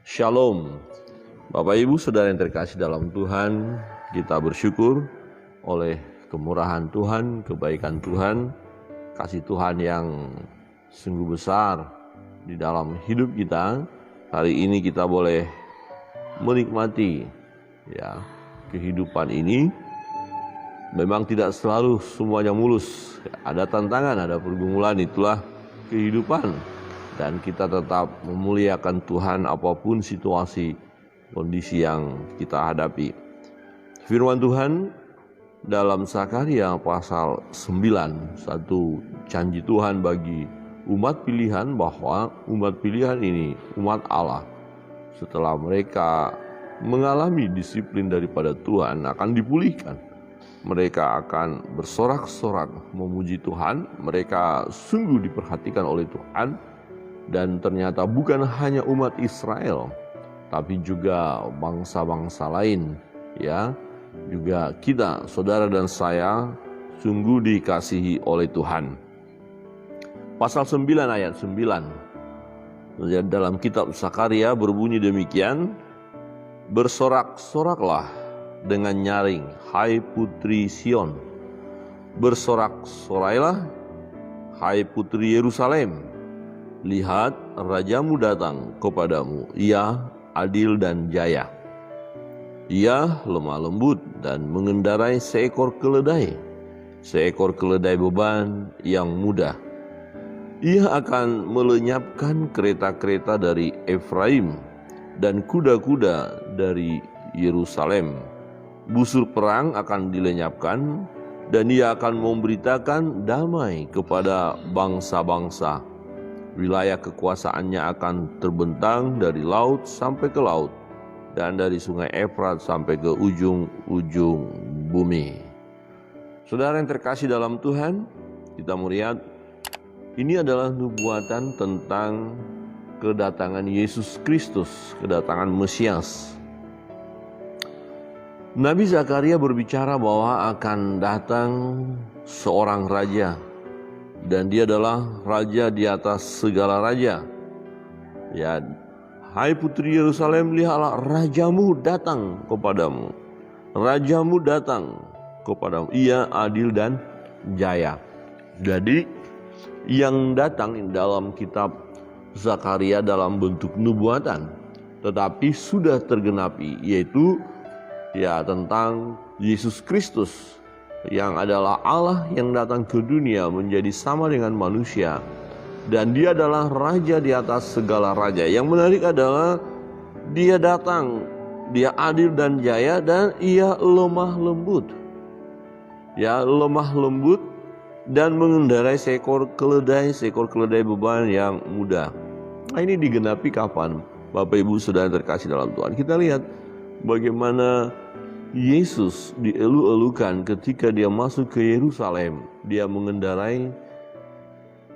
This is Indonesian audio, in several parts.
Shalom, Bapak Ibu Saudara yang terkasih dalam Tuhan, kita bersyukur oleh kemurahan Tuhan, kebaikan Tuhan, kasih Tuhan yang sungguh besar di dalam hidup kita. Hari ini kita boleh menikmati kehidupan ini. Memang tidak selalu semuanya mulus, ada tantangan, ada pergumulan, itulah kehidupan. Dan kita tetap memuliakan Tuhan apapun situasi, kondisi yang kita hadapi. Firman Tuhan dalam Zakaria pasal 9, satu janji Tuhan bagi umat pilihan, bahwa umat pilihan ini, umat Allah, setelah mereka mengalami disiplin daripada Tuhan, akan dipulihkan. Mereka akan bersorak-sorak memuji Tuhan, mereka sungguh diperhatikan oleh Tuhan. Dan ternyata bukan hanya umat Israel, tapi juga bangsa-bangsa lain, juga kita, saudara dan saya, sungguh dikasihi oleh Tuhan. Pasal 9 ayat 9 dalam kitab Zakaria berbunyi demikian, bersorak-soraklah dengan nyaring, hai putri Sion, bersorak-sorailah, hai putri Yerusalem. Lihat, rajamu datang kepadamu, ia adil dan jaya. Ia lemah lembut dan mengendarai seekor keledai beban yang mudah. Ia akan melenyapkan kereta-kereta dari Efraim dan kuda-kuda dari Yerusalem. Busur perang akan dilenyapkan dan ia akan memberitakan damai kepada bangsa-bangsa. Wilayah kekuasaannya akan terbentang dari laut sampai ke laut, dan dari sungai Efrat sampai ke ujung-ujung bumi. Saudara yang terkasih dalam Tuhan, kita melihat ini adalah nubuatan tentang kedatangan Yesus Kristus, kedatangan Mesias. Nabi Zakaria berbicara bahwa akan datang seorang raja, dan dia adalah raja di atas segala raja. Hai putri Yerusalem, lihatlah rajamu datang kepadamu. Rajamu datang kepadamu. Ia adil dan jaya. Jadi yang datang dalam kitab Zakaria dalam bentuk nubuatan, tetapi sudah tergenapi, yaitu tentang Yesus Kristus, yang adalah Allah yang datang ke dunia menjadi sama dengan manusia. Dan dia adalah raja di atas segala raja. Yang menarik adalah dia datang, dia adil dan jaya, dan ia lemah lembut. Lemah lembut dan mengendarai seekor keledai beban yang mudah. Nah, ini digenapi kapan? Bapak Ibu Saudara terkasih dalam Tuhan, kita lihat bagaimana Yesus dielu-elukan ketika dia masuk ke Yerusalem. Dia mengendarai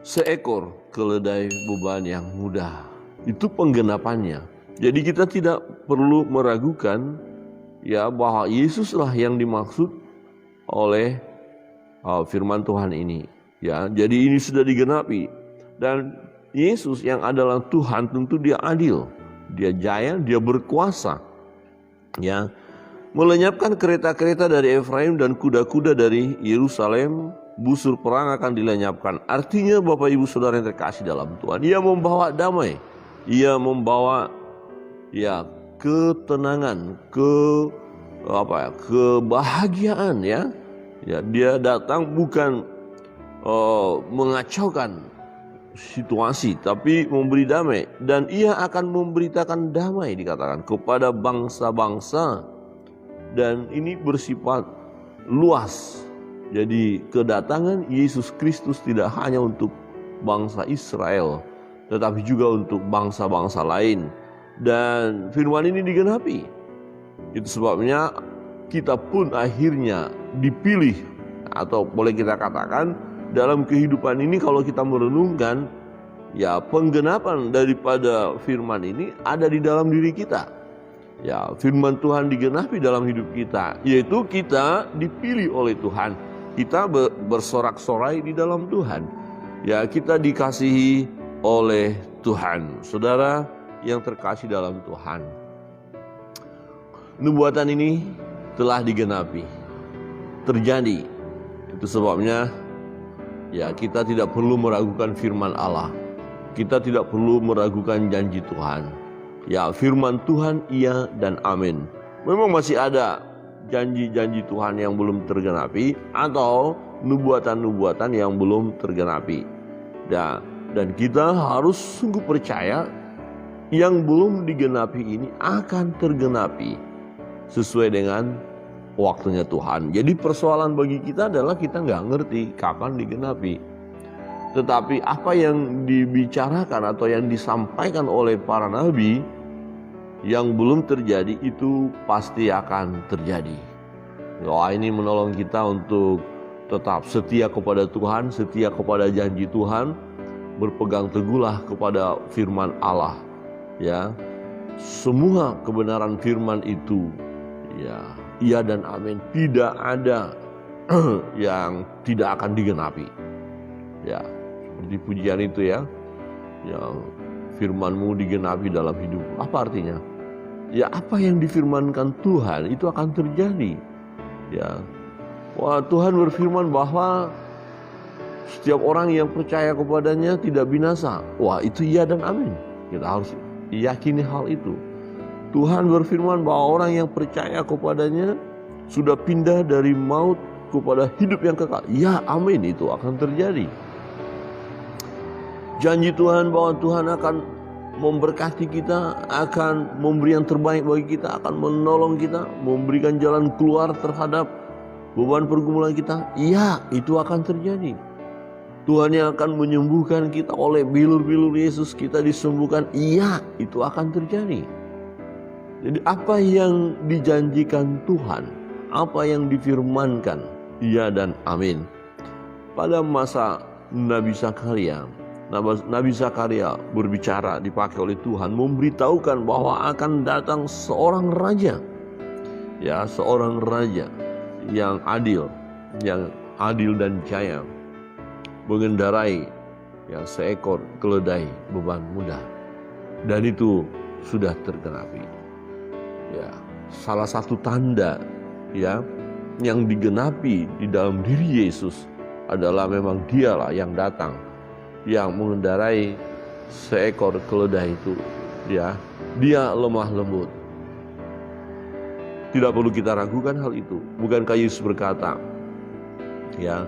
seekor keledai beban yang mudah. Itu penggenapannya. Jadi kita tidak perlu meragukan bahwa Yesuslah yang dimaksud oleh firman Tuhan ini. Jadi ini sudah digenapi. Dan Yesus yang adalah Tuhan, tentu dia adil, dia jaya, dia berkuasa. Melenyapkan kereta-kereta dari Efraim dan kuda-kuda dari Yerusalem. Busur perang akan dilenyapkan. Artinya Bapak Ibu Saudara yang terkasih dalam Tuhan, ia membawa damai, ia membawa ketenangan, kebahagiaan. Dia datang bukan mengacaukan situasi, tapi memberi damai. Dan ia akan memberitakan damai, dikatakan, kepada bangsa-bangsa. Dan ini bersifat luas. Jadi kedatangan Yesus Kristus tidak hanya untuk bangsa Israel, tetapi juga untuk bangsa-bangsa lain. Dan firman ini digenapi. Itu sebabnya kita pun akhirnya dipilih, atau boleh kita katakan dalam kehidupan ini, kalau kita merenungkan, penggenapan daripada firman ini ada di dalam diri kita. Firman Tuhan digenapi dalam hidup kita, yaitu kita dipilih oleh Tuhan. Kita bersorak-sorai di dalam Tuhan. Kita dikasihi oleh Tuhan. Saudara, yang terkasih dalam Tuhan, nubuatan ini telah digenapi, terjadi. Itu sebabnya ya kita tidak perlu meragukan firman Allah. Kita tidak perlu meragukan janji Tuhan. Ya, firman Tuhan iya dan amin. Memang masih ada janji-janji Tuhan yang belum tergenapi atau nubuatan-nubuatan yang belum tergenapi. Dan kita harus sungguh percaya yang belum digenapi ini akan tergenapi sesuai dengan waktunya Tuhan. Jadi persoalan bagi kita adalah kita nggak ngerti kapan digenapi. Tetapi apa yang dibicarakan atau yang disampaikan oleh para nabi yang belum terjadi itu pasti akan terjadi. Wah, ini menolong kita untuk tetap setia kepada Tuhan, setia kepada janji Tuhan, berpegang teguhlah kepada firman Allah. Ya, semua kebenaran firman itu, ya, iya dan amin. Tidak ada yang tidak akan digenapi. Ya, seperti pujian itu ya, yang firman-Mu digenapi dalam hidup. Apa artinya? Ya, apa yang difirmankan Tuhan itu akan terjadi. Ya, wah, Tuhan berfirman bahwa setiap orang yang percaya kepadanya tidak binasa. Wah, itu iya dan amin. Kita harus yakini hal itu. Tuhan berfirman bahwa orang yang percaya kepadanya sudah pindah dari maut kepada hidup yang kekal. Ya, amin, itu akan terjadi. Janji Tuhan bahwa Tuhan akan memberkati kita, akan memberi yang terbaik bagi kita, akan menolong kita, memberikan jalan keluar terhadap beban pergumulan kita. Iya, itu akan terjadi. Tuhan yang akan menyembuhkan kita oleh bilur-bilur Yesus, kita disembuhkan. Iya, itu akan terjadi. Jadi apa yang dijanjikan Tuhan, apa yang difirmankan, iya dan amin. Pada masa Nabi Zakaria berbicara, dipakai oleh Tuhan, memberitahukan bahwa akan datang seorang raja. Ya, seorang raja yang adil dan jaya, mengendarai ya seekor keledai beban muda. Dan itu sudah tergenapi. Ya, salah satu tanda ya yang digenapi di dalam diri Yesus adalah memang dialah yang datang, yang mengendarai seekor keledai itu. Ya, dia lemah lembut. Tidak perlu kita ragukan hal itu. Bukankah Yesus berkata, ya,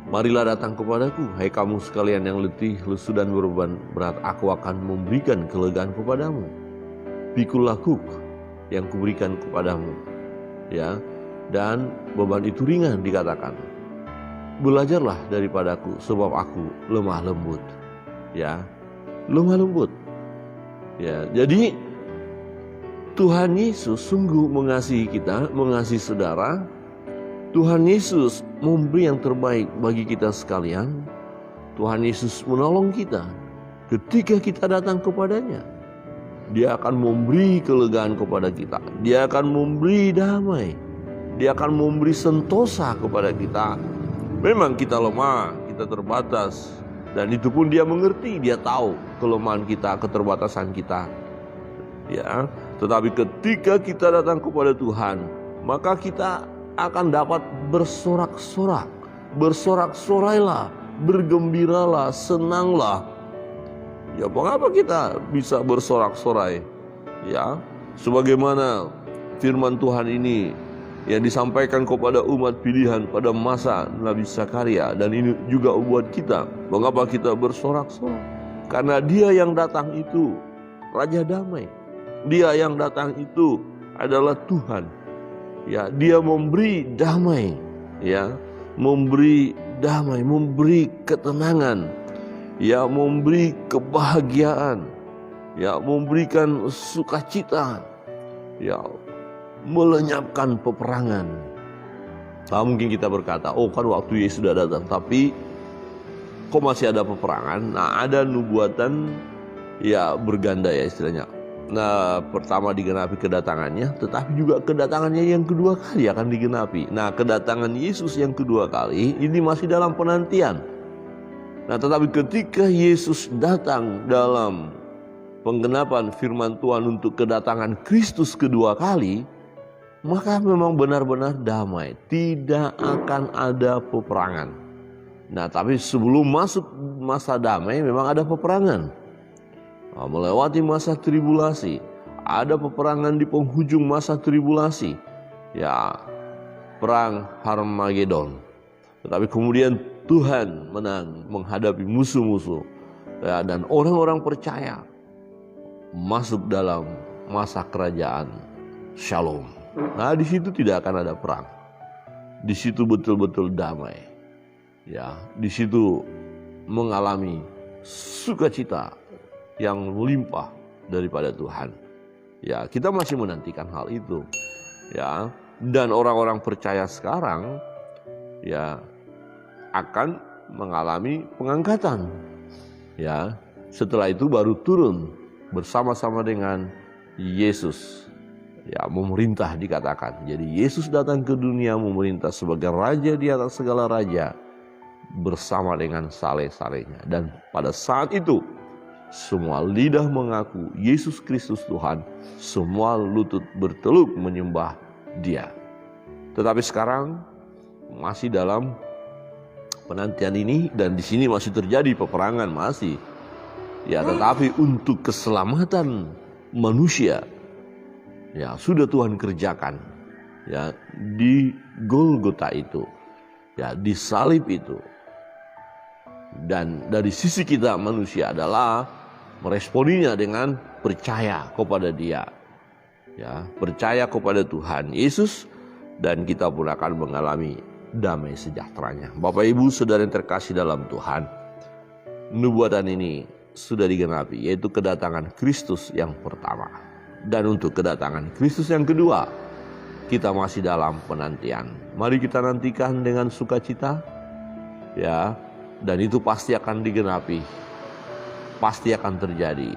marilah datang kepadaku, hai kamu sekalian yang letih, lesu dan berbeban berat, aku akan memberikan kelegaan kepadamu. Pikul laku yang kuberikan kepadamu, ya, dan beban itu ringan, dikatakan. Belajarlah daripadaku, sebab aku lemah lembut. Ya, lemah lembut. Ya, jadi Tuhan Yesus sungguh mengasihi kita, mengasihi saudara. Tuhan Yesus memberi yang terbaik bagi kita sekalian. Tuhan Yesus menolong kita ketika kita datang kepadanya. Dia akan memberi kelegaan kepada kita. Dia akan memberi damai. Dia akan memberi sentosa kepada kita. Memang kita lemah, kita terbatas. Dan itu pun dia mengerti, dia tahu kelemahan kita, keterbatasan kita. Ya, tetapi ketika kita datang kepada Tuhan, maka kita akan dapat bersorak-sorak. Bersorak-sorailah, bergembiralah, senanglah. Ya, mengapa kita bisa bersorak-sorai? Ya, sebagaimana firman Tuhan ini yang disampaikan kepada umat pilihan pada masa Nabi Zakaria, dan ini juga buat kita. Mengapa kita bersorak-sorak? Karena dia yang datang itu Raja Damai. Dia yang datang itu adalah Tuhan. Ya, dia memberi damai, ya, memberi damai, memberi ketenangan, ya, memberi kebahagiaan, ya, memberikan sukacita, ya, melenyapkan peperangan. Nah, mungkin kita berkata, oh kan waktu Yesus sudah datang, tapi kok masih ada peperangan? Nah, ada nubuatan ya berganda ya istilahnya. Nah, pertama digenapi kedatangannya, tetapi juga kedatangannya yang kedua kali akan digenapi. Nah, kedatangan Yesus yang kedua kali ini masih dalam penantian. Nah, tetapi ketika Yesus datang dalam penggenapan firman Tuhan untuk kedatangan Kristus kedua kali, maka memang benar-benar damai, tidak akan ada peperangan. Nah, tapi sebelum masuk masa damai memang ada peperangan. Nah, melewati masa tribulasi, ada peperangan di penghujung masa tribulasi. Ya, perang Harmagedon. Tetapi kemudian Tuhan menang menghadapi musuh-musuh, ya, dan orang-orang percaya masuk dalam masa kerajaan Shalom. Nah, di situ tidak akan ada perang. Di situ betul-betul damai. Ya, di situ mengalami sukacita yang melimpah daripada Tuhan. Ya, kita masih menantikan hal itu. Ya, dan orang-orang percaya sekarang ya akan mengalami pengangkatan. Ya, setelah itu baru turun bersama-sama dengan Yesus. Ya, memerintah dikatakan. Jadi Yesus datang ke dunia memerintah sebagai raja di atas segala raja bersama dengan saleh-salehnya. Dan pada saat itu semua lidah mengaku Yesus Kristus Tuhan, semua lutut berteluk menyembah Dia. Tetapi sekarang masih dalam penantian ini, dan di sini masih terjadi peperangan masih. Ya, tetapi untuk keselamatan manusia ya sudah Tuhan kerjakan ya di Golgota itu, ya di salib itu. Dan dari sisi kita manusia adalah meresponinya dengan percaya kepada Dia. Ya, percaya kepada Tuhan Yesus, dan kita pun akan mengalami damai sejahteranya. Bapak Ibu Saudara yang terkasih dalam Tuhan, nubuatan ini sudah digenapi, yaitu kedatangan Kristus yang pertama. Dan untuk kedatangan Kristus yang kedua, kita masih dalam penantian. Mari kita nantikan dengan sukacita, ya, dan itu pasti akan digenapi, pasti akan terjadi.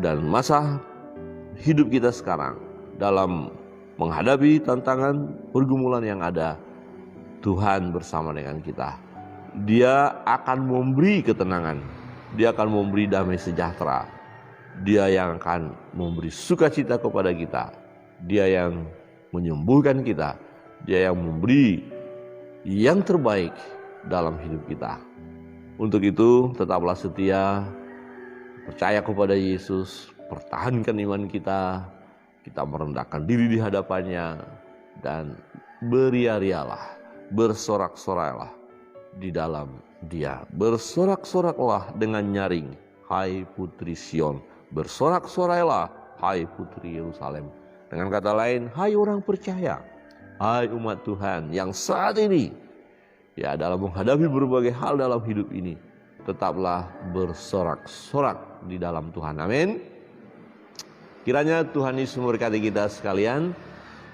Dan masa hidup kita sekarang dalam menghadapi tantangan pergumulan yang ada, Tuhan bersama dengan kita. Dia akan memberi ketenangan, Dia akan memberi damai sejahtera, Dia yang akan memberi sukacita kepada kita, Dia yang menyembuhkan kita, Dia yang memberi yang terbaik dalam hidup kita. Untuk itu tetaplah setia, percaya kepada Yesus, pertahankan iman kita, kita merendahkan diri di hadapannya, dan beria-rialah, bersorak-soraklah di dalam Dia. Bersorak-soraklah dengan nyaring, hai putri Sion. Bersorak-sorailah, hai putri Yerusalem. Dengan kata lain, hai orang percaya, hai umat Tuhan yang saat ini ya dalam menghadapi berbagai hal dalam hidup ini, tetaplah bersorak-sorak di dalam Tuhan. Amin. Kiranya Tuhan Yesus memberkati kita sekalian.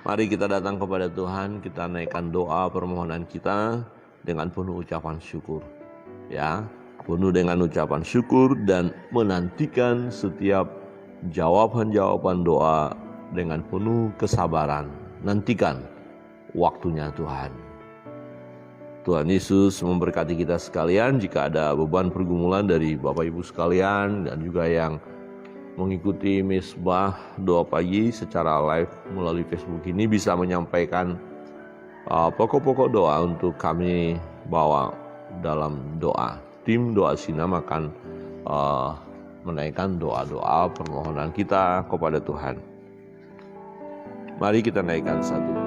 Mari kita datang kepada Tuhan, kita naikkan doa permohonan kita dengan penuh ucapan syukur. Ya, penuh dengan ucapan syukur dan menantikan setiap jawaban-jawaban doa dengan penuh kesabaran. Nantikan waktunya Tuhan. Tuhan Yesus memberkati kita sekalian. Jika ada beban pergumulan dari Bapak Ibu sekalian dan juga yang mengikuti Mesbah Doa Pagi secara live melalui Facebook ini, bisa menyampaikan pokok-pokok doa untuk kami bawa dalam doa. Tim Doa Sinam akan menaikkan doa-doa permohonan kita kepada Tuhan. Mari kita naikkan satu.